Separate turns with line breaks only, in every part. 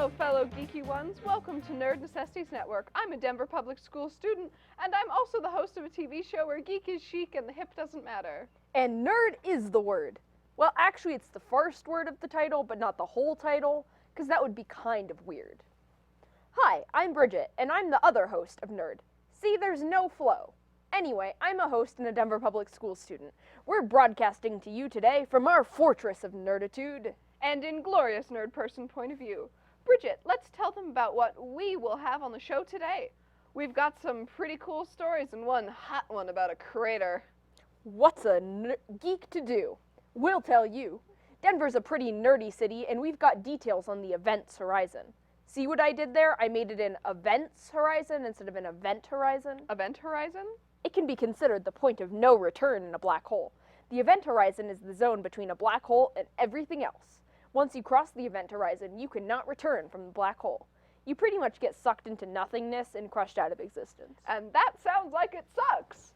Hello, fellow geeky ones. Welcome to Nerd Necessities Network. I'm a Denver Public School student, and I'm also the host of a TV show where geek is chic and the hip doesn't matter.
And nerd is the word. Well, actually, it's the first word of the title, but not the whole title, because that would be kind of weird. Hi, I'm Bridget, and I'm the other host of Nerd. See, there's no flow. Anyway, I'm a host and a Denver Public School student. We're broadcasting to you today from our fortress of nerditude.
And in glorious nerd person point of view. Bridget, let's tell them about what we will have on the show today. We've got some pretty cool stories and one hot one about a crater.
What's a geek to do? We'll tell you. Denver's a pretty nerdy city, and we've got details on the events horizon. See what I did there? I made it an events horizon instead of an event horizon.
Event horizon?
It can be considered the point of no return in a black hole. The event horizon is the zone between a black hole and everything else. Once you cross the event horizon, you cannot return from the black hole. You pretty much get sucked into nothingness and crushed out of existence.
And that sounds like it sucks.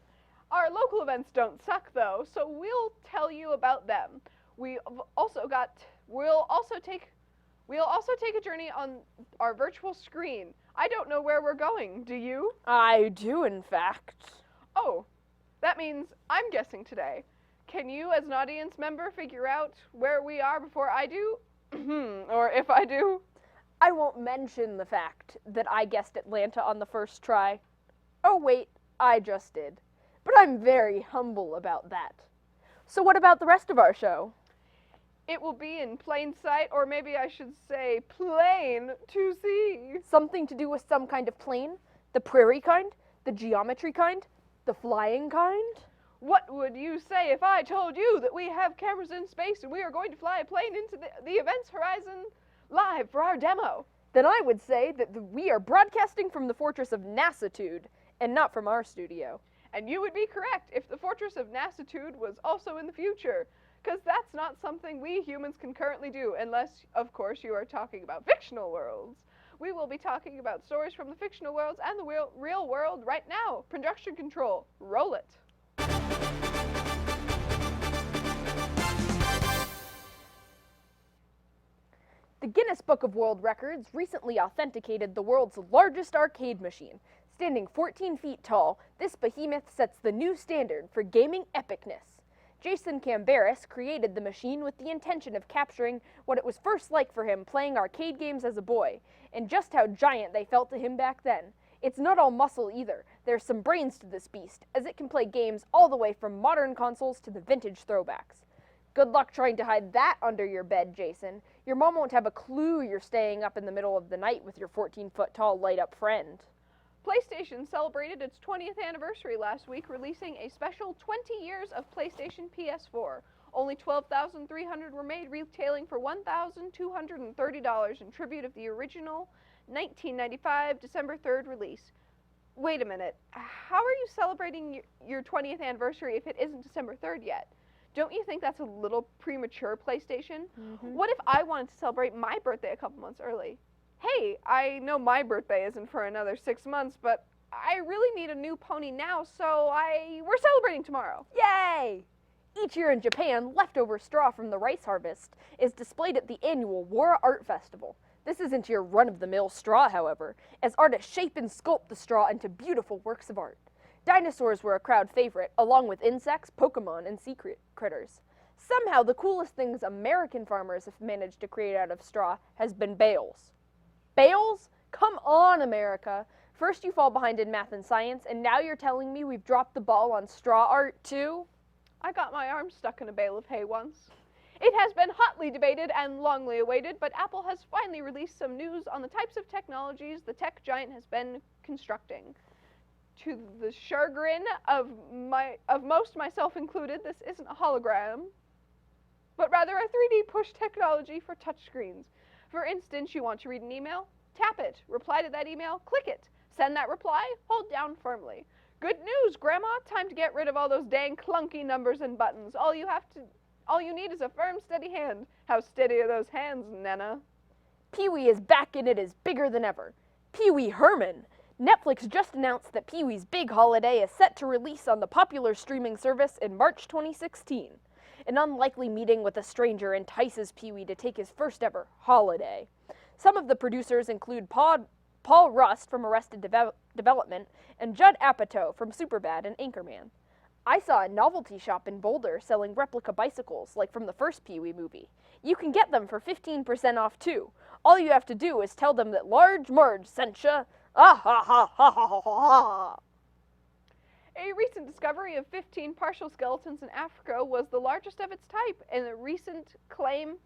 Our local events don't suck though, so we'll tell you about them. We'll also take a journey on our virtual screen. I don't know where we're going, do you?
I do, in fact.
Oh, that means I'm guessing today. Can you, as an audience member, figure out where we are before I do? Or if I do?
I won't mention the fact that I guessed Atlanta on the first try. Oh wait, I just did. But I'm very humble about that. So what about the rest of our show?
It will be in plain sight, or maybe I should say plain to see.
Something to do with some kind of plane? The prairie kind? The geometry kind? The flying kind?
What would you say if I told you that we have cameras in space and we are going to fly a plane into the events horizon live for our demo?
Then I would say that we are broadcasting from the fortress of Necessities and not from our studio.
And you would be correct if the fortress of Necessities was also in the future, because that's not something we humans can currently do, unless, of course, you are talking about fictional worlds. We will be talking about stories from the fictional worlds and the real world right now. Production control, roll it.
The Guinness Book of World Records recently authenticated the world's largest arcade machine. Standing 14 feet tall, this behemoth sets the new standard for gaming epicness. Jason Cambaris created the machine with the intention of capturing what it was first like for him playing arcade games as a boy, and just how giant they felt to him back then. It's not all muscle either. There's some brains to this beast, as it can play games all the way from modern consoles to the vintage throwbacks. Good luck trying to hide that under your bed, Jason. Your mom won't have a clue you're staying up in the middle of the night with your 14-foot-tall light-up friend.
PlayStation celebrated its 20th anniversary last week, releasing a special 20 years of PlayStation PS4. Only 12,300 were made, retailing for $1,230 in tribute of the original 1995 December 3rd release. Wait a minute, how are you celebrating your 20th anniversary if it isn't December 3rd yet? Don't you think that's a little premature, PlayStation?
Mm-hmm.
What if I wanted to celebrate my birthday a couple months early? Hey, I know my birthday isn't for another 6 months, but I really need a new pony now, so we're celebrating tomorrow.
Yay! Each year in Japan, leftover straw from the rice harvest is displayed at the annual Wara Art Festival. This isn't your run-of-the-mill straw, however, as artists shape and sculpt the straw into beautiful works of art. Dinosaurs were a crowd favorite, along with insects, Pokemon, and sea critters. Somehow, the coolest things American farmers have managed to create out of straw has been bales. Bales? Come on, America! First you fall behind in math and science, and now you're telling me we've dropped the ball on straw art, too?
I got my arm stuck in a bale of hay once. It has been hotly debated and longly awaited, but Apple has finally released some news on the types of technologies the tech giant has been constructing. To the chagrin of most, myself included, this isn't a hologram, but rather a 3D push technology for touchscreens. For instance, you want to read an email? Tap it. Reply to that email? Click it. Send that reply? Hold down firmly. Good news, Grandma! Time to get rid of all those dang clunky numbers and buttons. All you need is a firm, steady hand. How steady are those hands, Nana?
Pee-wee is back and it is bigger than ever. Pee-wee Herman! Netflix just announced that Pee-wee's Big Holiday is set to release on the popular streaming service in March 2016. An unlikely meeting with a stranger entices Pee-wee to take his first ever holiday. Some of the producers include Paul Rust from Arrested Development and Judd Apatow from Superbad and Anchorman. I saw a novelty shop in Boulder selling replica bicycles, like from the first Pee-wee movie. You can get them for 15% off too. All you have to do is tell them that Large Marge sent ya. Ah ha ha ha ha ha ha.
A recent discovery of 15 partial skeletons in Africa was the largest of its type, and a recent claim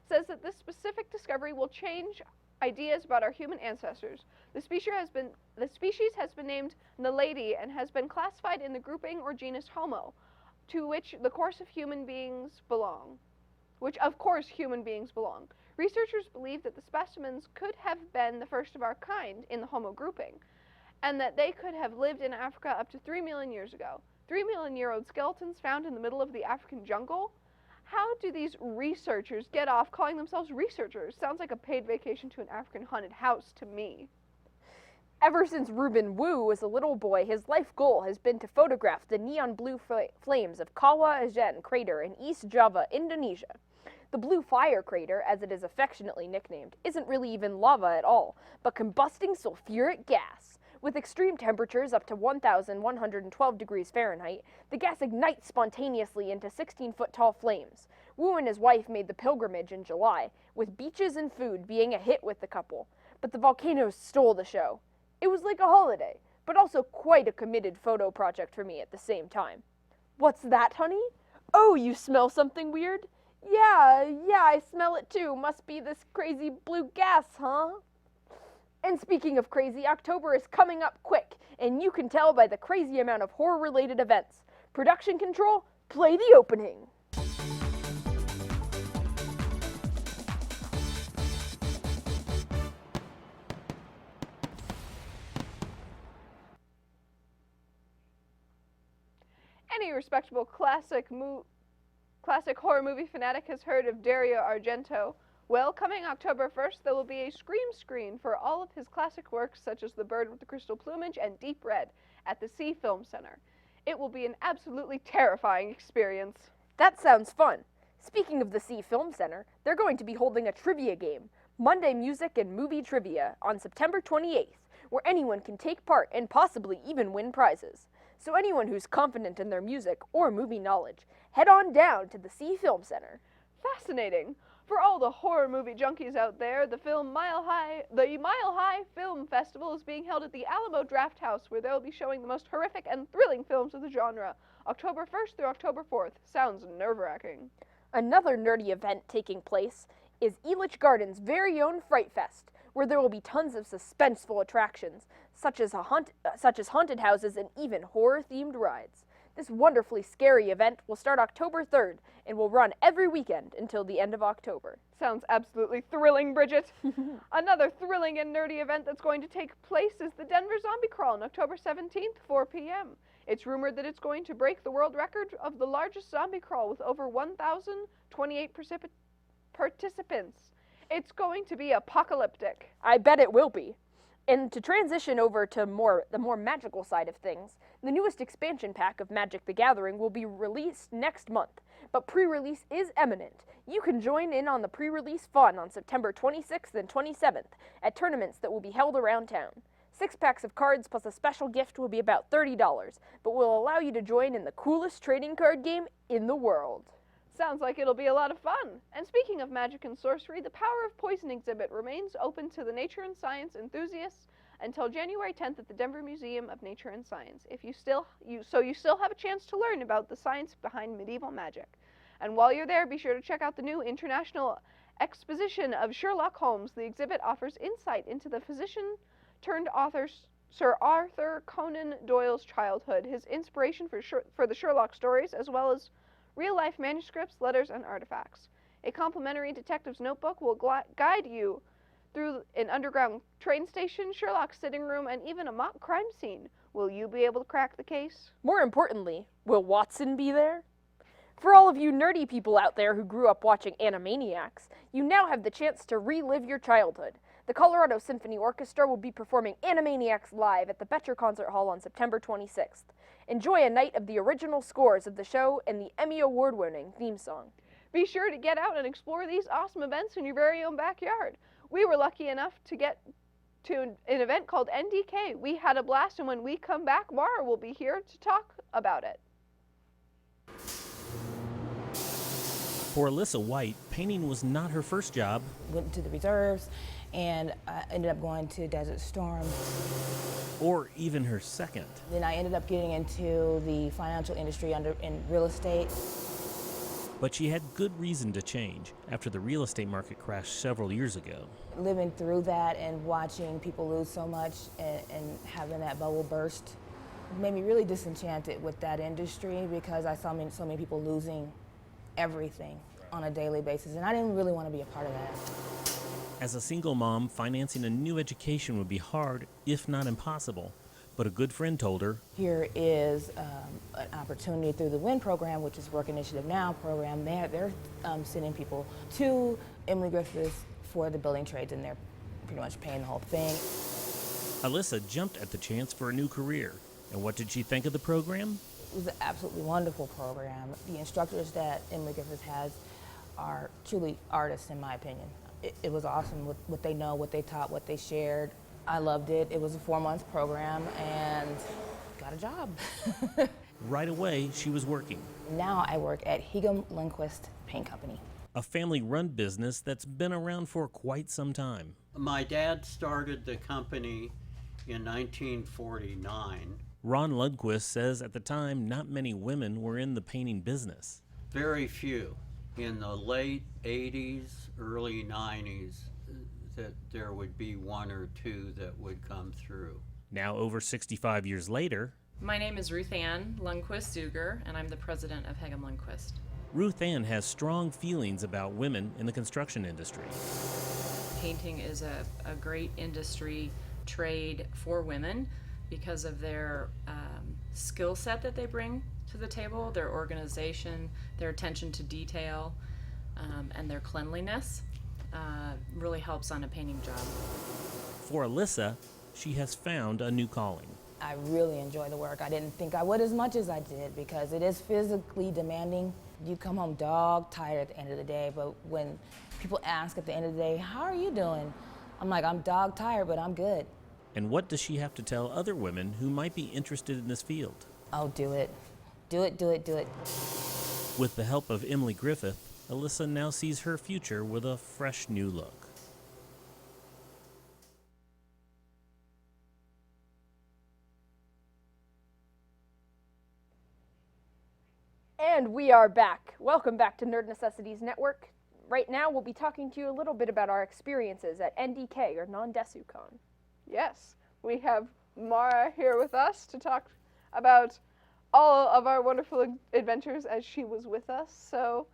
says that this specific discovery will change ideas about our human ancestors. The species has been named Naledi and has been classified in the grouping or genus Homo, to which of course human beings belong. Researchers believe that the specimens could have been the first of our kind in the Homo grouping, and that they could have lived in Africa up to 3 million years ago. 3 million year old skeletons found in the middle of the African jungle? How do these researchers get off calling themselves researchers? Sounds like a paid vacation to an African haunted house to me.
Ever since Reuben Wu was a little boy, his life goal has been to photograph the neon blue flames of Kawah Ijen crater in East Java, Indonesia. The blue fire crater, as it is affectionately nicknamed, isn't really even lava at all, but combusting sulfuric gas. With extreme temperatures up to 1,112 degrees Fahrenheit, the gas ignites spontaneously into 16-foot-tall flames. Wu and his wife made the pilgrimage in July, with beaches and food being a hit with the couple. But the volcanoes stole the show. It was like a holiday, but also quite a committed photo project for me at the same time. What's that, honey? Oh, you smell something weird? Yeah, I smell it too. Must be this crazy blue gas, huh? And speaking of crazy, October is coming up quick, and you can tell by the crazy amount of horror-related events. Production control, play the opening.
Any respectable classic horror movie fanatic has heard of Dario Argento. Well, coming October 1st, there will be a Scream screen for all of his classic works such as The Bird with the Crystal Plumage and Deep Red at the Sea Film Center. It will be an absolutely terrifying experience.
That sounds fun. Speaking of the Sea Film Center, they're going to be holding a trivia game, Monday Music and Movie Trivia, on September 28th, where anyone can take part and possibly even win prizes. So anyone who's confident in their music or movie knowledge, head on down to the Sea Film Center.
Fascinating. For all the horror movie junkies out there, the Mile High Film Festival is being held at the Alamo Drafthouse, where they'll be showing the most horrific and thrilling films of the genre, October 1st through October 4th. Sounds nerve-wracking.
Another nerdy event taking place is Elitch Garden's very own Fright Fest, where there will be tons of suspenseful attractions, such as haunted houses and even horror-themed rides. This wonderfully scary event will start October 3rd and will run every weekend until the end of October.
Sounds absolutely thrilling, Bridget. Another thrilling and nerdy event that's going to take place is the Denver Zombie Crawl on October 17th, 4 p.m. It's rumored that it's going to break the world record of the largest zombie crawl with over 1,028 participants. It's going to be apocalyptic.
I bet it will be. And to transition over to the more magical side of things, the newest expansion pack of Magic the Gathering will be released next month, but pre-release is imminent. You can join in on the pre-release fun on September 26th and 27th at tournaments that will be held around town. 6 packs of cards plus a special gift will be about $30, but will allow you to join in the coolest trading card game in the world.
Sounds like it'll be a lot of fun. And speaking of magic and sorcery, the Power of Poison exhibit remains open to the nature and science enthusiasts until January 10th at the Denver Museum of Nature and Science. You still have a chance to learn about the science behind medieval magic. And while you're there, be sure to check out the new International Exposition of Sherlock Holmes. The exhibit offers insight into the physician-turned-author Sir Arthur Conan Doyle's childhood, his inspiration for the Sherlock stories, as well as real-life manuscripts, letters, and artifacts. A complimentary detective's notebook will guide you through an underground train station, Sherlock's sitting room, and even a mock crime scene. Will you be able to crack the case?
More importantly, will Watson be there? For all of you nerdy people out there who grew up watching Animaniacs, you now have the chance to relive your childhood. The Colorado Symphony Orchestra will be performing Animaniacs live at the Betcher Concert Hall on September 26th. Enjoy a night of the original scores of the show and the Emmy Award-winning theme song.
Be sure to get out and explore these awesome events in your very own backyard. We were lucky enough to get to an event called NDK. We had a blast, and when we come back, Mara will be here to talk about it.
For Alyssa White, painting was not her first job.
Went to the reserves and I ended up going to Desert Storm.
Or even her second.
Then I ended up getting into the financial industry in real estate.
But she had good reason to change after the real estate market crashed several years ago.
Living through that and watching people lose so much and having that bubble burst made me really disenchanted with that industry because I saw so many people losing everything on a daily basis, and I didn't really want to be a part of that.
As a single mom, financing a new education would be hard, if not impossible. But a good friend told her,
here is an opportunity through the WIN program, which is Work Initiative Now program. They're sending people to Emily Griffiths for the building trades, and they're pretty much paying the whole thing.
Alyssa jumped at the chance for a new career. And what did she think of the program?
It was an absolutely wonderful program. The instructors that Emily Griffiths has are truly artists, in my opinion. It was awesome what they know, what they taught, what they shared. I loved it. It was a 4-month program and got a job.
Right away, she was working.
Now I work at Hegum Lindquist Paint Company.
A family-run business that's been around for quite some time.
My dad started the company in 1949.
Ron Lundquist says at the time, not many women were in the painting business.
Very few. In the late 80s, early 90s, that there would be 1 or 2 that would come through.
Now, over 65 years later,
My name is Ruth Ann Lundquist-Zuger, and I'm the president of Hegum Lundquist.
Ruth Ann has strong feelings about women in the construction industry.
Painting is a great industry trade for women because of their skill set that they bring to the table, their organization, their attention to detail, and their cleanliness really helps on a painting job.
For Alyssa, she has found a new calling.
I really enjoy the work. I didn't think I would as much as I did because it is physically demanding. You come home dog tired at the end of the day, but when people ask at the end of the day, how are you doing? I'm like, I'm dog tired, but I'm good.
And what does she have to tell other women who might be interested in this field?
Oh, do it. Do it, do it, do it.
With the help of Emily Griffith, Alyssa now sees her future with a fresh new look.
And we are back. Welcome back to Nerd Necessities Network. Right now, we'll be talking to you a little bit about our experiences at NDK, or Non-DesuCon.
Yes, we have Mara here with us to talk about all of our wonderful adventures as she was with us. So,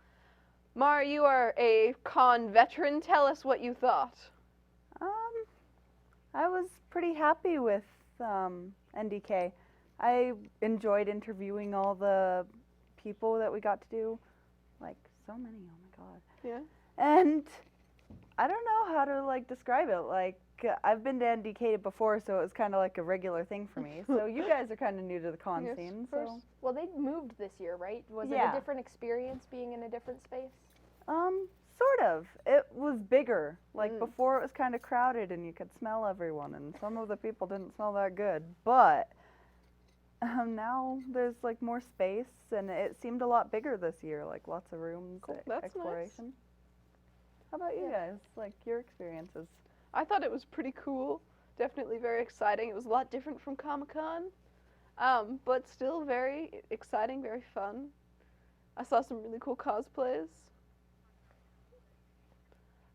Mara, you are a con veteran. Tell us what you thought.
I was pretty happy with NDK. I enjoyed interviewing all the people that we got to do, like so many. Oh my god.
Yeah.
And I don't know how to like describe it. Like I've been to NDK before, so it was kind of like a regular thing for me. So you guys are kind of new to the con
Yes,
scene.
of course.
So
Well, they moved this year, right? Was it
Yeah.
a different experience being in a different space?
sort of. It was bigger. Like
Mm.
before, it was kind of crowded, and you could smell everyone, and some of the people didn't smell that good. But now there's like more space, and it seemed a lot bigger this year. Like lots of rooms,
Cool. That's nice.
exploration. How about you guys? Like your experiences?
I thought it was pretty cool. Definitely very exciting. It was a lot different from Comic-Con, but still very exciting, very fun. I saw some really cool cosplays.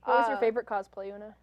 What was your
Uh,
favorite cosplay, Una?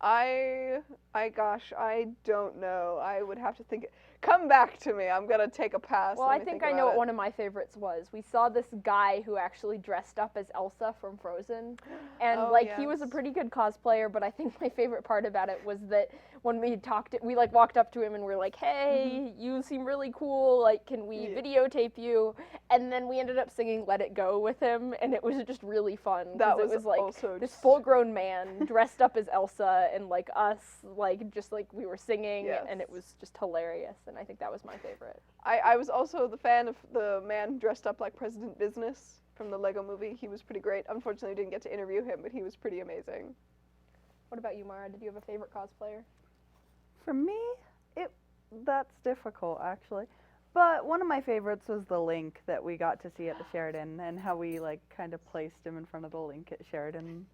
Gosh, I don't know. I would have to think. Come back to me. I'm gonna take a pass.
Well,
Let
I
me
think
about
I know what
it.
one of my favorites was. We saw this guy who actually dressed up as Elsa from Frozen, and
Oh,
like he was a
yes.
pretty good cosplayer. But I think my favorite part about it was that when we talked, we like walked up to him and we're like, "Hey, you seem really cool. Like, can we
Mm-hmm. Yeah.
videotape you?" And then we ended up singing "Let It Go" with him, and it was just really fun. 'Cause
That
it
was
was like
also
this
just-
full-grown man dressed up as Elsa, and like us, like just like we were singing, and it
Yes.
was just hilarious. And I think that was my favorite.
I was also the fan of the man dressed up like President Business from the Lego Movie. He was pretty great. Unfortunately, didn't get to interview him, but he was pretty amazing.
What about you, Mara? Did you have a favorite cosplayer?
For me, that's difficult actually. But one of my favorites was the Link that we got to see at the Sheridan, and how we like kind of placed him in front of the Link at Sheridan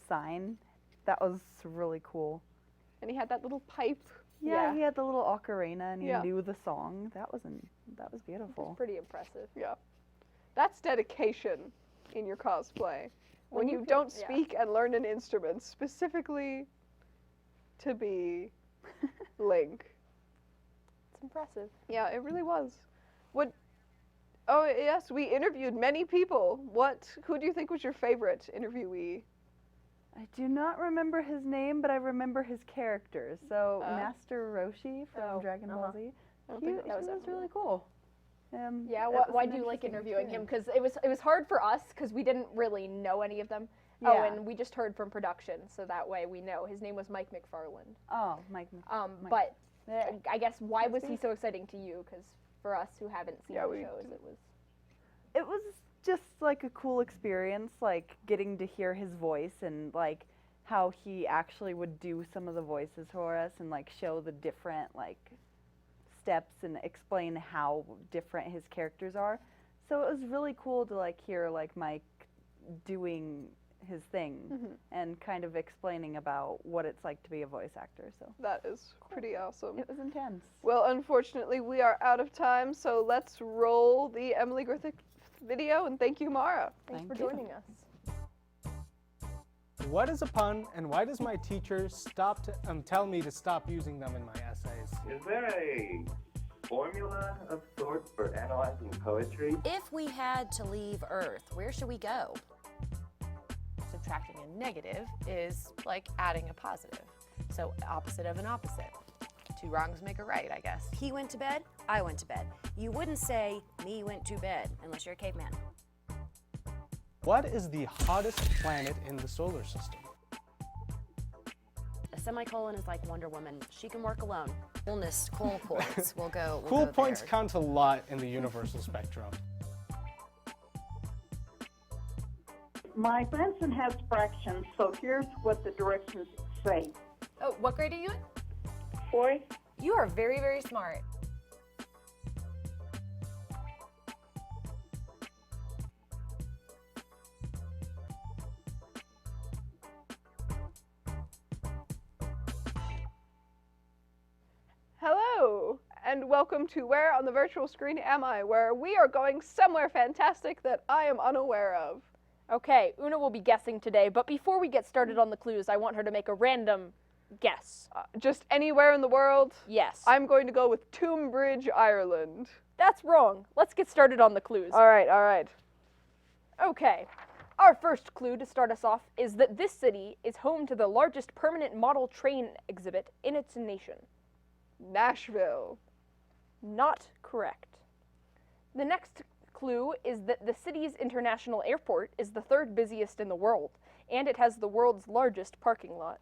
sign. That was really cool.
And he had that little pipe.
Yeah, he had the little ocarina, and he
Yeah.
knew the song. That was beautiful.
It's pretty impressive.
Yeah. That's dedication in your cosplay. When you
can-
don't
yeah.
speak and learn an instrument specifically to be Link.
It's impressive.
Yeah, it really was. Oh yes, we interviewed many people. Who do you think was your favorite interviewee?
I do not remember his name, but I remember his characters. So Master Roshi from
Oh,
Dragon Ball Z.
I don't
He
think
was really cool.
Yeah,
it was
why
an
do you like
interesting
interviewing him?
experience.
Because it was hard for us because we didn't really know any of them. Oh,
Yeah.
and we just heard from production, so that way we know. His name was Mike McFarland.
Oh, Mike. Mike.
But
Yeah.
I guess why was he so exciting to you? Because for us who haven't seen the shows,
It was just like a cool experience, like getting to hear his voice and like how he actually would do some of the voices for us and like show the different like steps and explain how different his characters are. So it was really cool to like hear like Mike doing his thing and kind of explaining about what it's like to be a voice actor. So
That is pretty awesome.
it was intense.
Well, unfortunately, we are out of time, so let's roll the Emily Griffith video, and thank you, Mara.
Thanks
Thank
for
you.
joining us.
What is a pun, and why does my teacher tell me to stop using them in my essays?
Is there a formula of sorts for analyzing poetry?
If we had to leave Earth, where should we go?
Subtracting a negative is like adding a positive. So opposite of an opposite. Two wrongs make a right, I guess.
He went to bed, I went to bed. You wouldn't say, me went to bed, unless you're a caveman.
What is the hottest planet in the solar system?
A semicolon is like Wonder Woman. She can work alone. Coolness, cool points. We'll go
Cool points
there.
count a lot in the universal spectrum.
My Benson has fractions, so here's what the directions say.
Oh, what grade are you in?
4th,
You are very, very smart.
Hello, and welcome to Where on the Virtual Screen Am I, where we are going somewhere fantastic that I am unaware of.
Okay, Una will be guessing today, but before we get started on the clues, I want her to make a random guess.
Just anywhere in the world?
Yes.
I'm going to go with Tombridge, Ireland.
That's wrong. Let's get started on the clues.
All right.
Okay. Our first clue to start us off is that this city is home to the largest permanent model train exhibit in its nation.
Nashville.
Not correct. The next clue is that the city's international airport is the third busiest in the world, and it has the world's largest parking lot.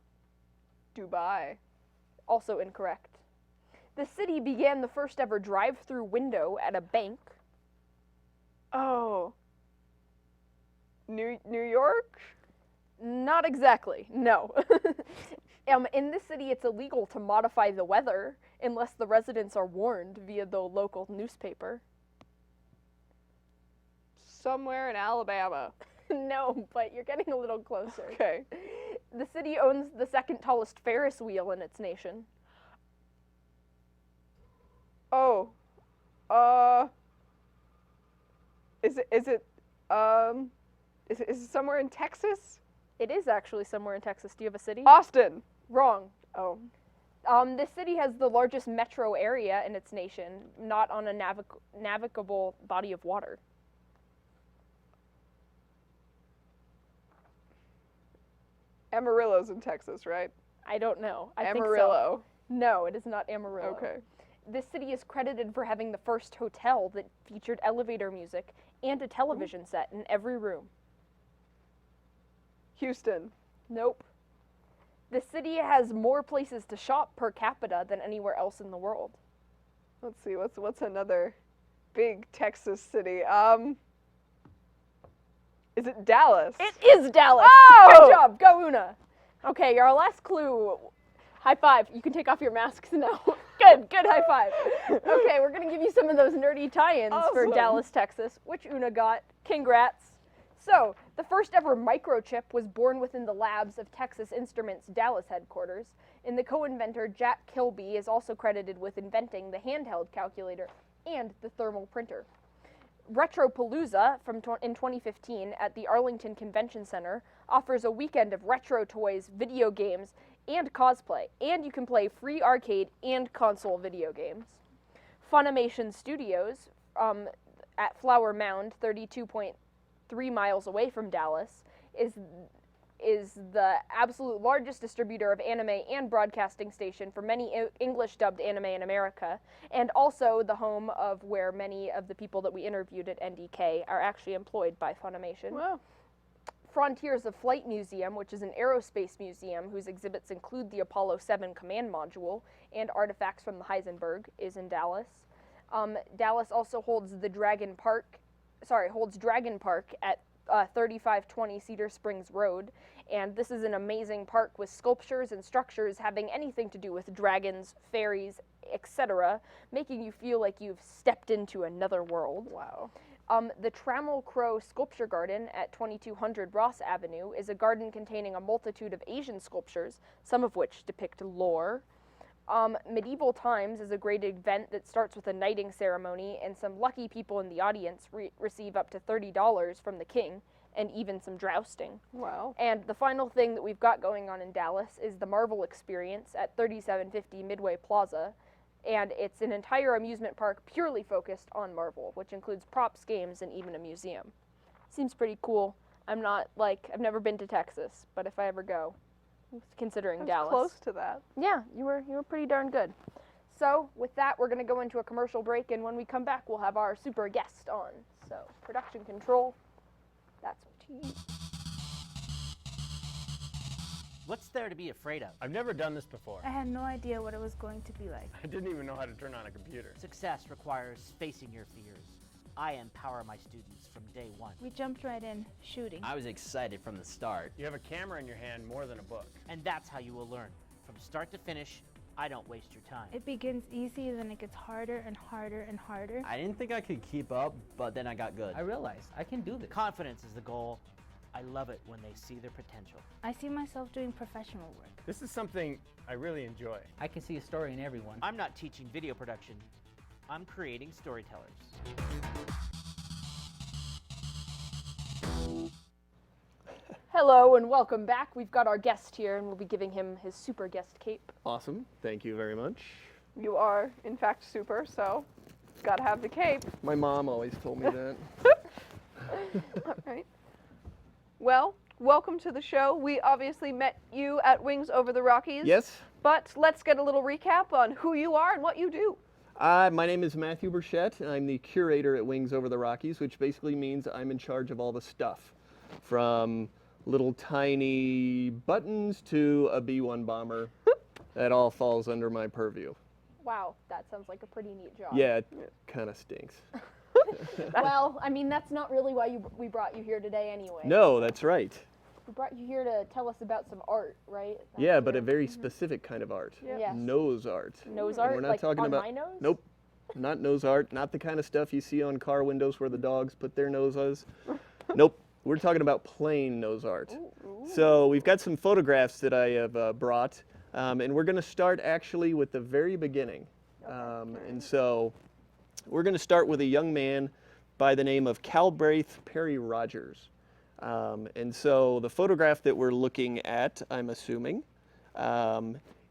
Dubai.
Also incorrect. The city began the first ever drive-through window at a bank.
Oh. New York?
Not exactly, no. In this city, it's illegal to modify the weather unless the residents are warned via the local newspaper.
Somewhere in Alabama.
No, but you're getting a little closer.
Okay.
The city owns the second tallest Ferris wheel in its nation.
Oh. Is it somewhere in Texas?
It is actually somewhere in Texas. Do you have a city?
Austin.
Wrong.
Oh.
This city has the largest metro area in its nation, not on a navigable body of water.
Amarillo's in Texas, right?
I don't know. I think so.
Amarillo.
No, it is not Amarillo.
Okay.
This city is credited for having the first hotel that featured elevator music and a television set in every room.
Houston.
Nope. The city has more places to shop per capita than anywhere else in the world.
Let's see, what's another big Texas city? Is it Dallas?
It is Dallas.
Oh!
Good job. Go, Una. Okay, our last clue. High five. You can take off your masks now. Good high five. Okay, we're going to give you some of those nerdy tie-ins for
Awesome.
Dallas, Texas, which Una got. Congrats. So, the first ever microchip was born within the labs of Texas Instruments' Dallas headquarters, and the co-inventor Jack Kilby is also credited with inventing the handheld calculator and the thermal printer. Retropalooza in 2015 at the Arlington Convention Center offers a weekend of retro toys, video games, and cosplay, and you can play free arcade and console video games. Funimation Studios at Flower Mound, 32.3 miles away from Dallas, is the absolute largest distributor of anime and broadcasting station for many English-dubbed anime in America, and also the home of where many of the people that we interviewed at NDK are actually employed by Funimation.
Wow.
Frontiers of Flight Museum, which is an aerospace museum whose exhibits include the Apollo 7 command module and artifacts from the Heisenberg, is in Dallas. Dallas also holds Dragon Park at 3520 Cedar Springs Road, and this is an amazing park with sculptures and structures having anything to do with dragons, fairies, etc., making you feel like you've stepped into another world.
Wow.
The Trammel Crow Sculpture Garden at 2200 Ross Avenue is a garden containing a multitude of Asian sculptures, some of which depict lore. Medieval Times is a great event that starts with a knighting ceremony, and some lucky people in the audience receive up to $30 from the king, and even some jousting.
Wow.
And the final thing that we've got going on in Dallas is the Marvel Experience at 3750 Midway Plaza, and it's an entire amusement park purely focused on Marvel, which includes props, games, and even a museum. Seems pretty cool. I've never been to Texas, but if I ever go, considering
That's
Dallas.
close to that.
Yeah, you were pretty darn good. So, with that, we're going to go into a commercial break, and when we come back, we'll have our super guest on. So, production control, that's what you need.
What's there to be afraid of?
I've never done this before.
I had no idea what it was going to be like.
I didn't even know how to turn on a computer.
Success requires facing your fears. I empower my students from day one.
We jumped right in, shooting.
I was excited from the start.
You have a camera in your hand more than a book.
And that's how you will learn. From start to finish, I don't waste your time.
It begins easy, then it gets harder and harder and harder.
I didn't think I could keep up, but then I got good.
I realized I can do this. Confidence is the goal. I love it when they see their potential.
I see myself doing professional work.
This is something I really enjoy.
I can see a story in everyone.
I'm not teaching video production. I'm creating storytellers.
Hello and welcome back. We've got our guest here, and we'll be giving him his super guest cape.
Awesome. Thank you very much.
You are, in fact, super, so gotta have the cape.
My mom always told me that.
All right. Well, welcome to the show. We obviously met you at Wings Over the Rockies.
Yes.
But let's get a little recap on who you are and what you do.
My name is Matthew Burchett, and I'm the curator at Wings Over the Rockies, which basically means I'm in charge of all the stuff, from little tiny buttons to a B-1 bomber. That all falls under my purview.
Wow, that sounds like a pretty neat job.
Yeah, it kind of stinks.
Well, I mean, that's not really why we brought you here today anyway.
No, that's right.
We brought you here to tell us about some art, right?
Yeah, but a very specific kind of art.
Yeah. Yes.
Nose art.
Nose
And
art?
we're not
Like
talking
on
about,
my nose?
Nope. Not nose art. Not the kind of stuff you see on car windows where the dogs put their noses. Nope. We're talking about plain nose art.
Ooh.
So we've got some photographs that I have brought, and we're going to start actually with the very beginning. And so we're going to start with a young man by the name of Calbraith Perry Rogers. And so the photograph that we're looking at, I'm assuming,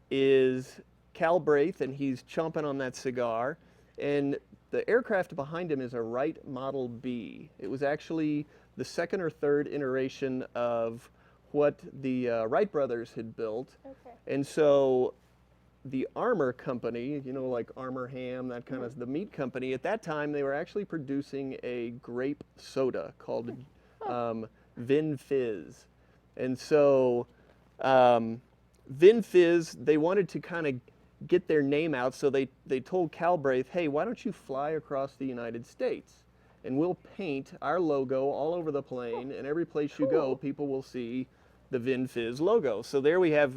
is Calbraith, and he's chomping on that cigar. And the aircraft behind him is a Wright Model B. It was actually the second or third iteration of what the Wright brothers had built. Okay. And so the Armour company, you know, like Armour Ham, that kind of the meat company, at that time they were actually producing a grape soda called Vin Fizz. And so Vin Fizz, they wanted to kind of get their name out, so they told Calbraith, hey, why don't you fly across the United States and we'll paint our logo all over the plane, and every place you go, people will see the VinFizz logo. So there we have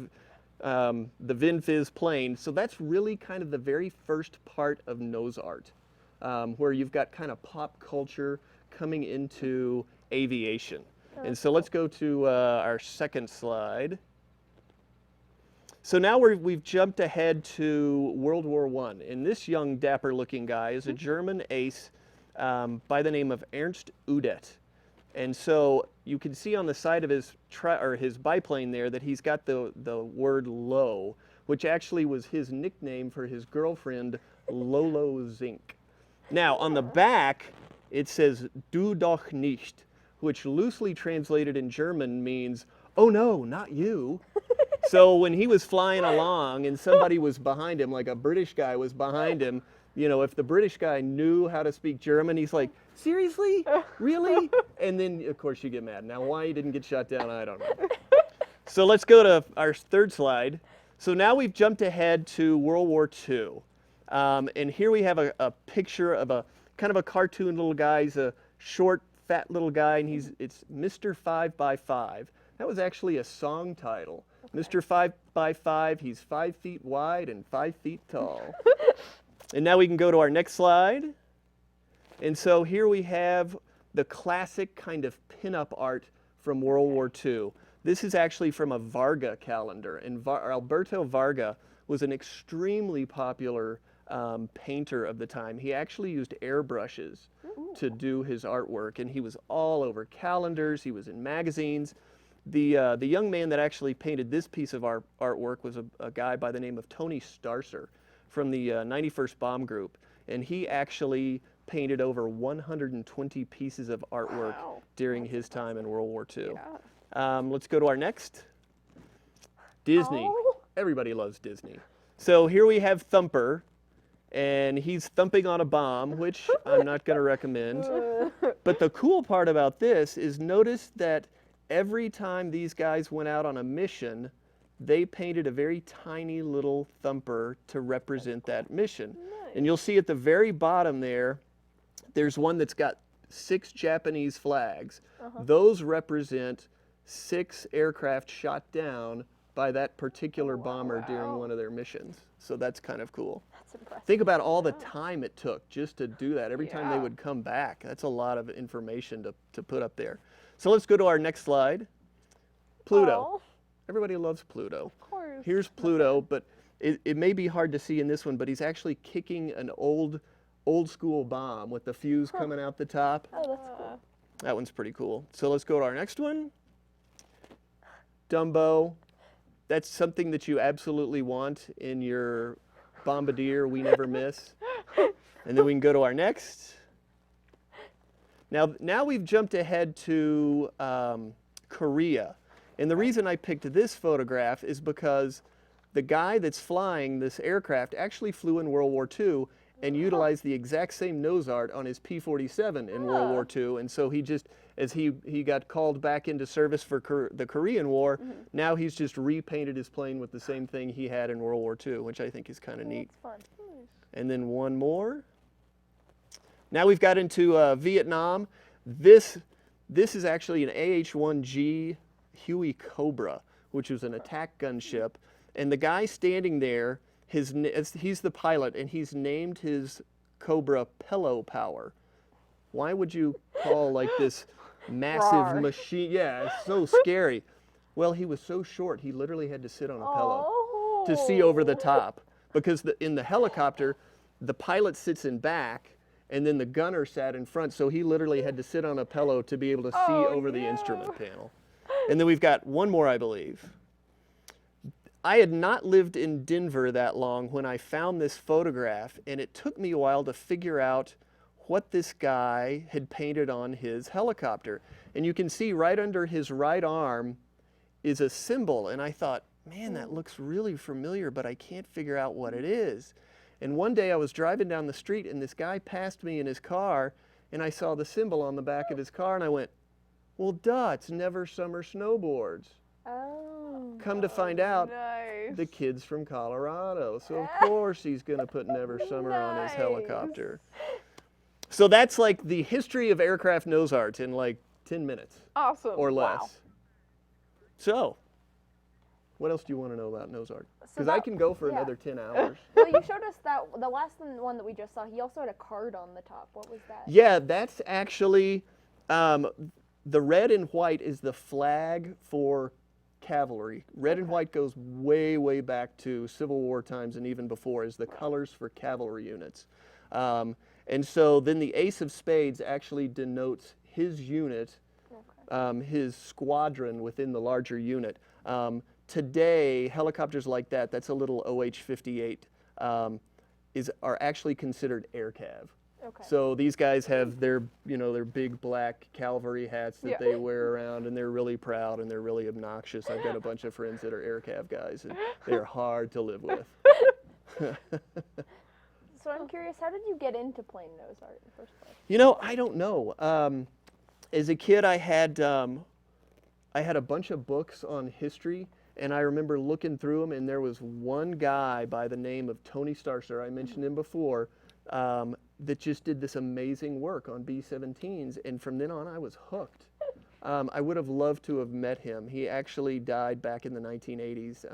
the VinFizz plane. So that's really kind of the very first part of nose art, where you've got kind of pop culture coming into aviation. And so let's go to our second slide. So now we've jumped ahead to World War I, and this young dapper-looking guy is a German ace by the name of Ernst Udet. And so you can see on the side of his biplane there that he's got the word low, which actually was his nickname for his girlfriend, Lolo Zink. Now, on the back, it says, "Du doch nicht," which loosely translated in German means, "Oh no, not you." So when he was flying along and somebody was behind him, like a British guy was behind him, you know, if the British guy knew how to speak German, he's like, "Seriously? Really?" And then, of course, you get mad. Now, why he didn't get shot down, I don't know. So let's go to our third slide. So now we've jumped ahead to World War II. And here we have a picture of a kind of a cartoon little guy. He's a short, fat little guy, and it's Mr. 5x5. That was actually a song title. Mr. 5x5, he's 5 feet wide and 5 feet tall. And now we can go to our next slide. And so here we have the classic kind of pinup art from World War II. This is actually from a Varga calendar. And Alberto Varga was an extremely popular painter of the time. He actually used airbrushes to do his artwork, and he was all over calendars. He was in magazines. The young man that actually painted this piece of artwork was a guy by the name of Tony Starcer from the 91st Bomb Group, and he actually painted over 120 pieces of artwork during his time in World War II. Yeah. Let's go to our next. Disney. Everybody loves Disney. So here we have Thumper, and he's thumping on a bomb, which I'm not going to recommend. But the cool part about this is notice that every time these guys went out on a mission, they painted a very tiny little thumper to represent that mission. Nice. And you'll see at the very bottom there's one that's got 6 Japanese flags. Those represent 6 aircraft shot down by that particular bomber during one of their missions. So that's kind of cool. That's impressive. Think about all the time it took just to do that. Every time they would come back. That's a lot of information to put up there. So let's go to our next slide. Pluto. Everybody loves Pluto. Of course. Here's Pluto, but it may be hard to see in this one, but he's actually kicking an old school bomb with the fuse coming out the top.
Oh, that's cool.
That one's pretty cool. So let's go to our next one. Dumbo. That's something that you absolutely want in your Bombardier We Never Miss. And then we can go to our next. Now we've jumped ahead to Korea. And the reason I picked this photograph is because the guy that's flying this aircraft actually flew in World War II and utilized the exact same nose art on his P-47 in World War II. And so he just, as he got called back into service for the Korean War, now he's just repainted his plane with the same thing he had in World War II, which I think is kind of neat.
That's fun.
And then one more. Now we've got into Vietnam. This is actually an AH-1G Huey Cobra, which was an attack gunship. And the guy standing there, he's the pilot, and he's named his Cobra Pillow Power. Why would you call like this massive machine? Yeah, it's so scary. Well, he was so short, he literally had to sit on a pillow to see over the top. Because in the helicopter, the pilot sits in back, and then the gunner sat in front, so he literally had to sit on a pillow to be able to see over the instrument panel. And then we've got one more, I believe. I had not lived in Denver that long when I found this photograph, and it took me a while to figure out what this guy had painted on his helicopter. And you can see right under his right arm is a symbol, and I thought, man, that looks really familiar, but I can't figure out what it is. And one day I was driving down the street, and this guy passed me in his car, and I saw the symbol on the back of his car, and I went, well, duh, it's Never Summer Snowboards.
Oh.
Come to find out,
Nice.
the kid's from Colorado, so of course he's going to put Never Summer on his helicopter. So that's like the history of aircraft nose art in like 10 minutes.
Awesome.
Or less.
Wow.
So, what else do you want to know about nose art?
So
Because I
that-
can go for
yeah.
another 10 hours.
Well, you showed us that the last one that we just saw. He also had a card on the top. What was that?
Yeah, that's actually, the red and white is the flag for cavalry. Red and white goes way, way back to Civil War times and even before as the colors for cavalry units. And so then the ace of spades actually denotes his unit, his squadron within the larger unit. Today, helicopters like that, that's a little OH-58, are actually considered air cav.
Okay.
So these guys have their, their big black cavalry hats that
Yeah.
they wear around, and they're really proud and they're really obnoxious. I've got a bunch of friends that are air cav guys, and they're hard to live with.
So I'm curious, how did you get into playing nose art in the first place?
I don't know. As a kid, I had a bunch of books on history, and I remember looking through them, and there was one guy by the name of Tony Starcer, I mentioned him before, that just did this amazing work on B-17s, and from then on I was hooked. I would have loved to have met him. He actually died back in the 1980s,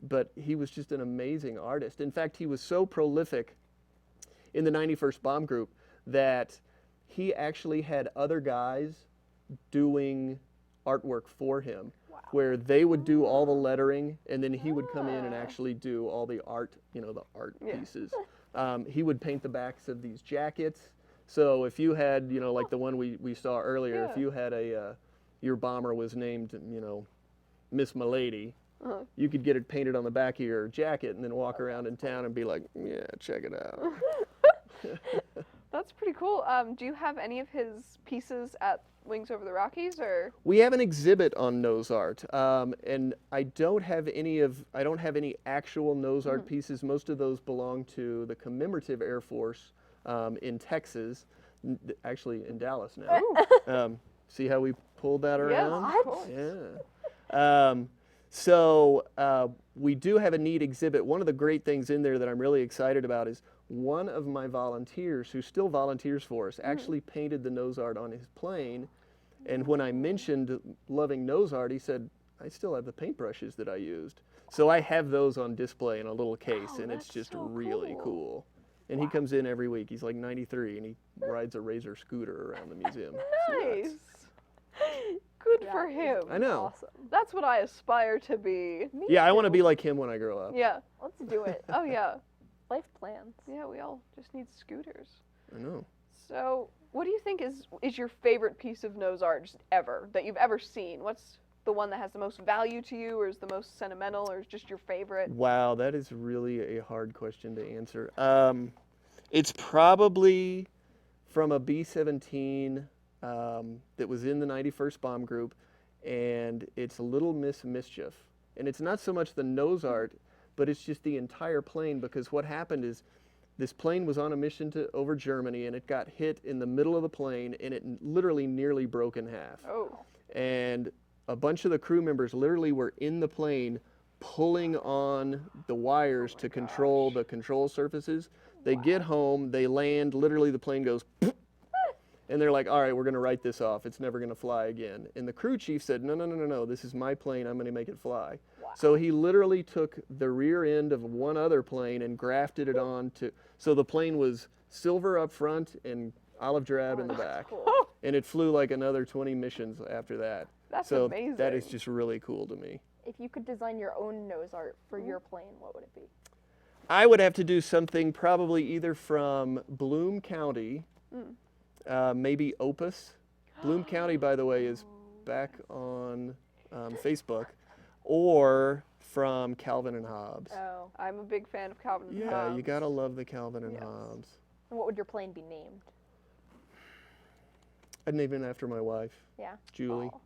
but he was just an amazing artist. In fact, he was so prolific in the 91st Bomb Group that he actually had other guys doing artwork for him, where they would do all the lettering, and then he would come in and actually do all the art, the art pieces. He would paint the backs of these jackets. So if you had, like the one we saw earlier, if you had your bomber was named, Miss Milady, you could get it painted on the back of your jacket and then walk around in town and be like, yeah, check it out.
That's pretty cool. Do you have any of his pieces at Wings Over the Rockies, or?
We have an exhibit on nose art, and I don't have any actual nose art pieces. Most of those belong to the Commemorative Air Force in Texas, actually in Dallas now. See how we pulled that around? Yeah. So we do have a neat exhibit. One of the great things in there that I'm really excited about is one of my volunteers, who still volunteers for us, actually painted the nose art on his plane. And when I mentioned loving nose art, he said, I still have the paintbrushes that I used. So I have those on display in a little case, and it's just really cool. And he comes in every week. He's like 93, and he rides a Razor scooter around the museum. It's nuts.
Nice. Good for him.
I know.
Awesome.
That's what I aspire to be.
Yeah, I want to be like him when I grow up.
Yeah.
Let's do it.
Oh, yeah.
Life plans.
Yeah, we all just need scooters.
I know.
So, what do you think is your favorite piece of nose art just ever, that you've ever seen? What's the one that has the most value to you, or is the most sentimental, or is just your favorite?
Wow, that is really a hard question to answer. It's probably from a B-17 that was in the 91st Bomb Group, and it's Little Miss Mischief. And it's not so much the nose art, but it's just the entire plane, because what happened is this plane was on a mission over Germany, and it got hit in the middle of the plane, and it literally nearly broke in half.
Oh.
And a bunch of the crew members literally were in the plane pulling on the wires to control the control surfaces. They get home, they land, literally the plane goes, and they're like, all right, we're going to write this off. It's never going to fly again. And the crew chief said, no, this is my plane. I'm going to make it fly. Wow. So he literally took the rear end of one other plane and grafted it on to, so the plane was silver up front and olive drab in the back.
Cool.
And it flew like another 20 missions after that.
That's
so
amazing.
That is just really cool to me.
If you could design your own nose art for your plane, what would it be?
I would have to do something probably either from Bloom County, maybe Opus. Bloom County, by the way, is back on Facebook, or from Calvin and Hobbes.
Oh, I'm a big fan of Calvin and Hobbes.
Yeah, you gotta love the Calvin and Hobbes.
And what would your plane be named?
I'd name it after my wife.
Yeah.
Julie.
Oh.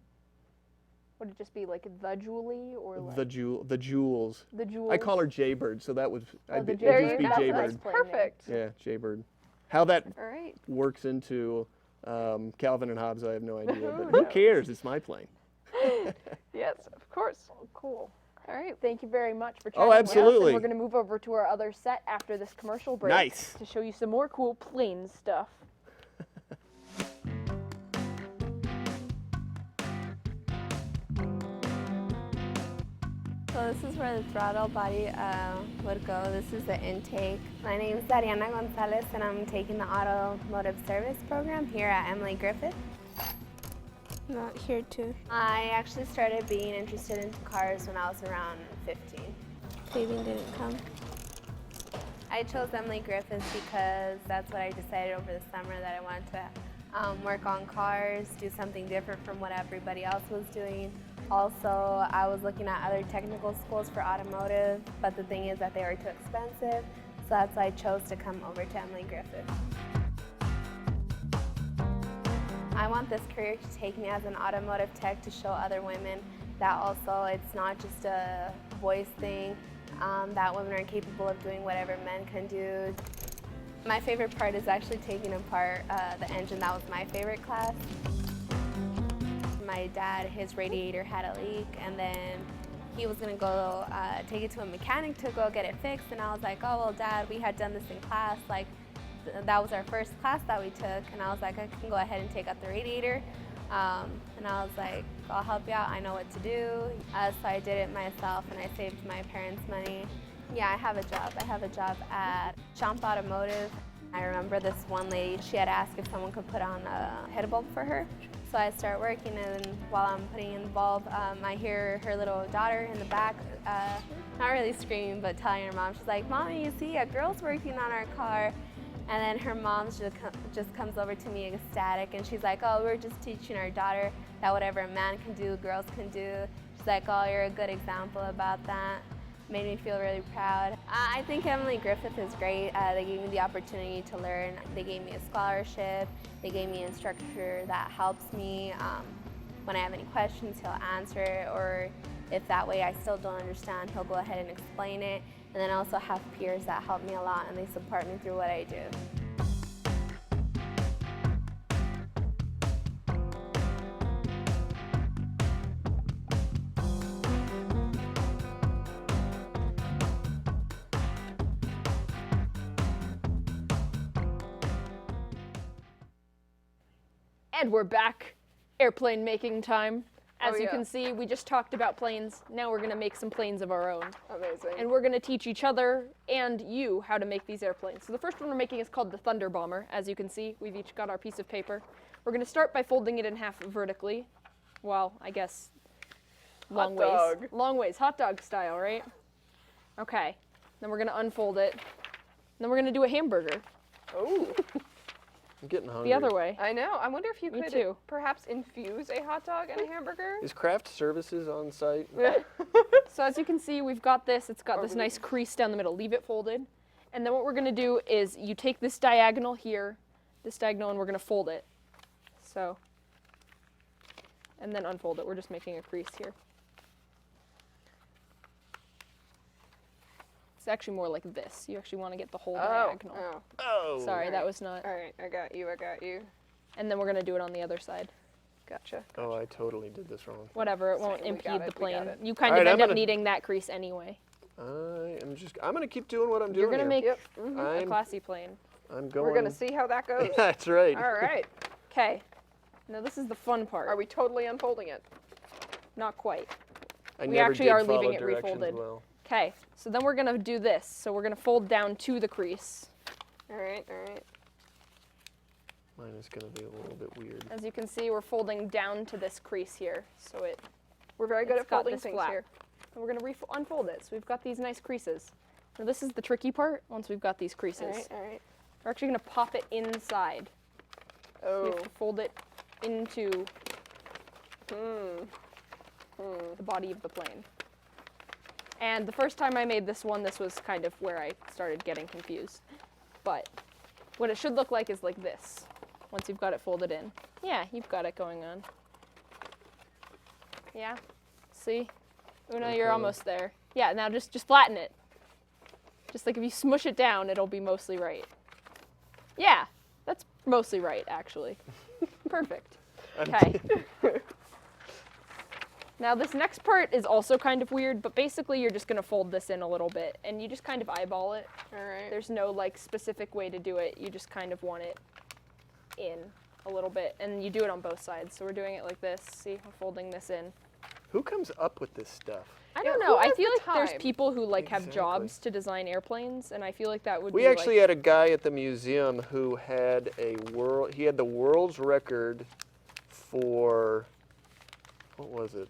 Would it just be like the Julie, or like
The Jules.
The Jules.
I call her Jaybird, so that would
the
it'd
Jaybird.
just be
That's a
Jaybird.
nice plane name.
Perfect.
Yeah, Jaybird. How that
All right.
works into Calvin and Hobbes, I have no idea. But who cares? It's my plane.
Yes, of course.
Oh, cool.
All right.
Thank you very much for
Oh,
chatting with us.
absolutely.
And we're going to move over to our other set after this commercial break
Nice.
to show you some more cool plane stuff.
So this is where the throttle body would go. This is the intake. My name is Dariana Gonzalez, and I'm taking the automotive service program here at Emily Griffith.
Not here too.
I actually started being interested in cars when I was around 15.
Paving didn't come.
I chose Emily Griffith because that's what I decided over the summer, that I wanted to work on cars, do something different from what everybody else was doing. Also, I was looking at other technical schools for automotive, but the thing is that they were too expensive, so that's why I chose to come over to Emily Griffith. I want this career to take me as an automotive tech to show other women that also it's not just a voice thing, that women are capable of doing whatever men can do. My favorite part is actually taking apart the engine. That was my favorite class. My dad, his radiator had a leak, and then he was gonna go take it to a mechanic to go get it fixed, and I was like, oh, well, Dad, we had done this in class. Like, that was our first class that we took, and I was like, I can go ahead and take out the radiator. And I was like, I'll help you out, I know what to do. So I did it myself, and I saved my parents money. Yeah, I have a job. I have a job at Champ Automotive. I remember this one lady, she had asked if someone could put on a head bulb for her. So I start working, and while I'm putting in the bulb, I hear her little daughter in the back, not really screaming, but telling her mom, she's like, Mommy, you see, a girl's working on our car. And then her mom just comes over to me ecstatic, and she's like, oh, we're just teaching our daughter that whatever a man can do, girls can do. She's like, oh, you're a good example about that. Made me feel really proud. I think Emily Griffith is great. They gave me the opportunity to learn. They gave me a scholarship. They gave me an instructor that helps me. When I have any questions, he'll answer it, or if that way I still don't understand, he'll go ahead and explain it. And then I also have peers that help me a lot, and they support me through what I do.
And we're back. Airplane making time. As
Oh,
you
yeah.
can see, we just talked about planes. Now we're gonna make some planes of our own.
Amazing.
And we're gonna teach each other and you how to make these airplanes. So the first one we're making is called the Thunder Bomber. As you can see, we've each got our piece of paper. We're gonna start by folding it in half vertically. Well, I guess long
Hot
ways.
dog.
Long ways, hot dog style, right? Okay. Then we're gonna unfold it. Then we're gonna do a hamburger.
Oh.
I'm getting hungry.
The other way.
I know. I wonder if you
Me
could
too.
perhaps infuse a hot dog and a hamburger.
Is craft services on site?
So as you can see, we've got this. It's got this nice crease down the middle. Leave it folded. And then what we're gonna do is you take this diagonal here, this diagonal, and we're gonna fold it. So, and then unfold it. We're just making a crease here. It's actually more like this. You actually want to get the whole diagonal.
Oh.
Sorry, that was not.
All right, I got you.
And then we're gonna do it on the other side.
Gotcha.
Oh, I totally did this wrong.
Whatever, it won't
We got
impede
it,
the
we got
plane.
it.
You kind
All
of
right,
end
I'm
up
gonna-
needing that I'm anyway.
I'm gonna keep doing what I'm doing.
You're gonna
here.
make a
I'm-
classy plane.
I'm going.
We're gonna see how that goes.
That's right.
All right.
Okay. Now this is the fun part.
Are we totally unfolding it?
Not quite.
I
We
never
actually
did
are
follow
leaving it
directions
refolded.
well.
Okay, so then we're gonna do this. So we're gonna fold down to the crease.
All right, all right.
Mine is gonna be a little bit weird.
As you can see, we're folding down to this crease here. So
We're very good
it's
at
got
folding
this
things
flap.
here.
And we're gonna unfold it. So we've got these nice creases. Now this is the tricky part. Once we've got these creases,
All right, all right.
we're actually gonna pop it inside. So we have to fold it into the body of the plane. And the first time I made this one, this was kind of where I started getting confused. But what it should look like is like this, once you've got it folded in. Yeah, you've got it going on. Yeah, see? Una, you're
Okay.
almost there. Yeah, now just flatten it. Just like if you smush it down, it'll be mostly right. Yeah, that's mostly right, actually. Perfect. Okay. Now this next part is also kind of weird, but basically you're just gonna fold this in a little bit, and you just kind of eyeball it.
All right.
There's no like specific way to do it. You just kind of want it in a little bit, and you do it on both sides. So we're doing it like this. See, we're folding this in.
Who comes up with this stuff?
I don't
Yeah,
know.
who
I
has
feel
the
like there's
time?
people who like have
Exactly.
jobs to design airplanes, and I feel like that would
We
be
actually
like,
had a guy at the museum who had he had the world's record for, what was it?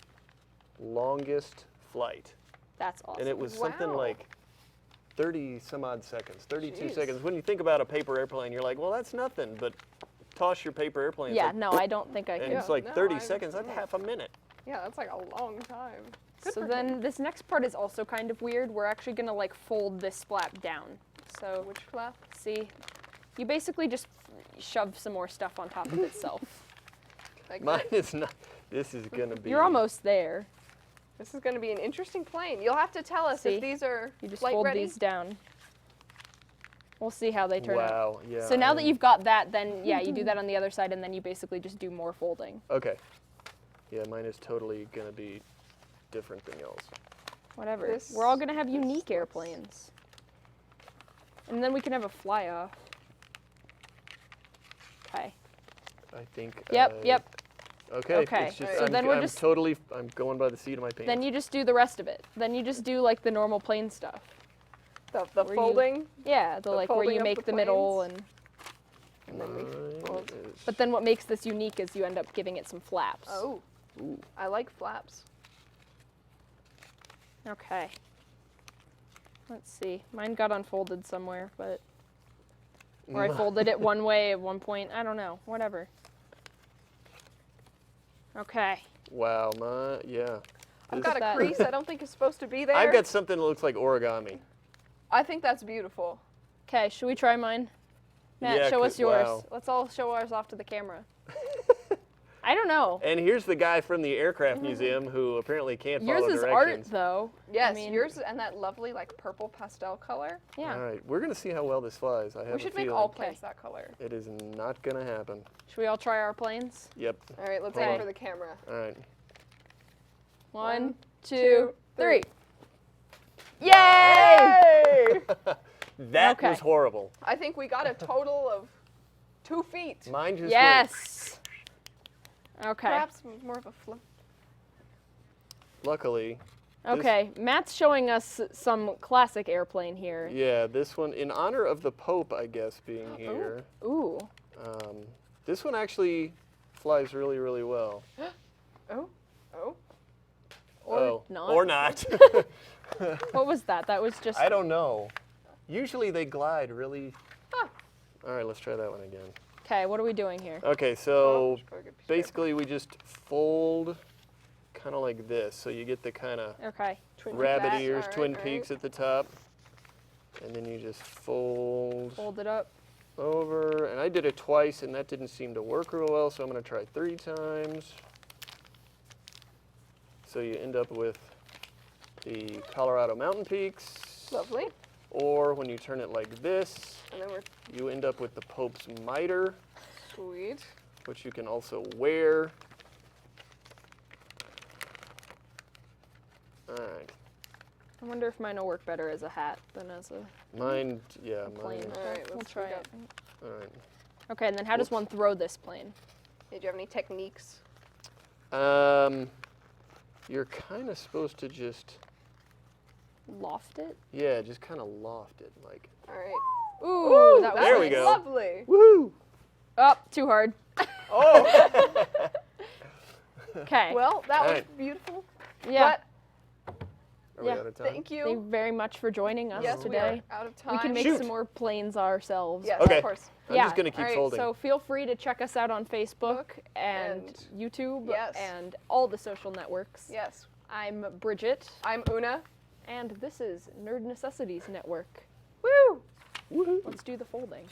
Longest flight.
that's awesome.
And it was something
Wow.
like 30 some odd seconds, 32
Jeez.
seconds. When you think about a paper airplane, you're like, well, that's nothing, but toss your paper airplane.
Yeah, no, I don't think I
And
could.
it's like
no,
30
I
seconds, that's
understand.
half a minute.
Yeah, that's like a long time. Good
So
for
then
him.
this next part is also kind of weird. We're actually gonna like fold this flap down. So
Which flap?
see, you basically just shove some more stuff on top of itself.
Like
Mine is not, this is going to be.
You're almost there.
This is going to be an interesting plane. You'll have to tell us
See?
if these are
You just
flight
fold
ready.
these down. We'll see how they turn out.
Wow, yeah.
So now that you've got that, then yeah, you do that on the other side, and then you basically just do more folding.
Okay. Yeah, mine is totally going to be different than y'all's.
Whatever.
This-
We're all gonna have
this
unique
looks-
airplanes. And then we can have a fly off. Okay.
I think.
Yep, yep.
Okay.
Okay,
It's just,
so then we're just-
I'm going by the seat of my pants.
Then you just do the rest of it. Then you just do like the normal plane stuff.
The
Where you-
folding.
Yeah, the like where
folding
you
of
make
the
the middle
planes.
and
then we fold.
but then what makes this unique is you end up giving it some flaps.
Oh.
Ooh.
I like flaps.
Okay. Let's see. Mine got unfolded somewhere, but or I folded it one way at one point. I don't know. Whatever. Okay.
Wow, yeah.
I've
This-
got a
that?
crease I don't think is supposed to be there.
I've got something that looks like origami.
I think that's beautiful.
Okay, should we try mine? Matt,
Yeah,
show us
'cause-
yours.
wow.
Let's all show ours off to the camera. I don't know.
And here's the guy from the aircraft museum who apparently can't
Yours
follow
is
directions.
art, though.
Yes,
I mean,
yours and that lovely like purple pastel color.
Yeah.
All right, we're going to see how well this flies. I have
We should
a
make
feeling
all planes that color.
it is not going to happen.
Should we all try our planes?
Yep.
All right, let's
Hold
aim
on.
for the camera.
All right.
1, 2, 3.
Yay!
That
Okay.
was horrible.
I think we got a total of 2 feet.
Mine just
Yes. Okay.
Perhaps more of a flip.
luckily.
Okay, Matt's showing us some classic airplane here.
Yeah, this one, in honor of the Pope, I guess, being here.
Ooh.
This one actually flies really, really well.
Oh. Oh.
Or not.
Or not.
What was that? That was just.
I don't know. Usually they glide really. All right, let's try that one again.
Okay, what are we doing here?
Okay, so basically we just fold kind of like this. So you get the kind of
Okay.
rabbit
that,
ears,
all right,
twin
all
peaks at the top. And then you just fold
Fold it up.
over. And I did it twice and that didn't seem to work real well, so I'm going to try 3 times. So you end up with the Colorado mountain peaks.
Lovely.
Or when you turn it like this,
And then we're
you end up with the Pope's mitre,
sweet.
which you can also wear. All right.
I wonder if mine will work better as a hat than as a
Mine, yeah,
plane.
mine.
All right,
We'll
let's
try
look
it.
All right.
Okay, and then how does one throw this plane?
Did you have any techniques?
You're kind of supposed to just,
Loft it?
yeah, just kind of loft it, like.
All right.
Ooh, that was
there we
nice.
go.
Lovely.
Woohoo!
Oh, too hard.
Oh!
Okay.
Well, that
All
was
right.
beautiful.
Yeah.
Are we
Yeah.
out of time?
Thank you.
Thank you very much for joining us
Yes, we
today.
are out of time.
We can make
Shoot.
some more planes ourselves.
Yes,
Okay.
of course.
I'm just going to keep
All right,
folding.
so feel free to check us out on Facebook and
and-
YouTube
Yes.
and all the social networks.
Yes.
I'm Bridget,
I'm Una.
and this is Nerd Necessities Network.
Woo!
Woohoo!
Let's do the folding.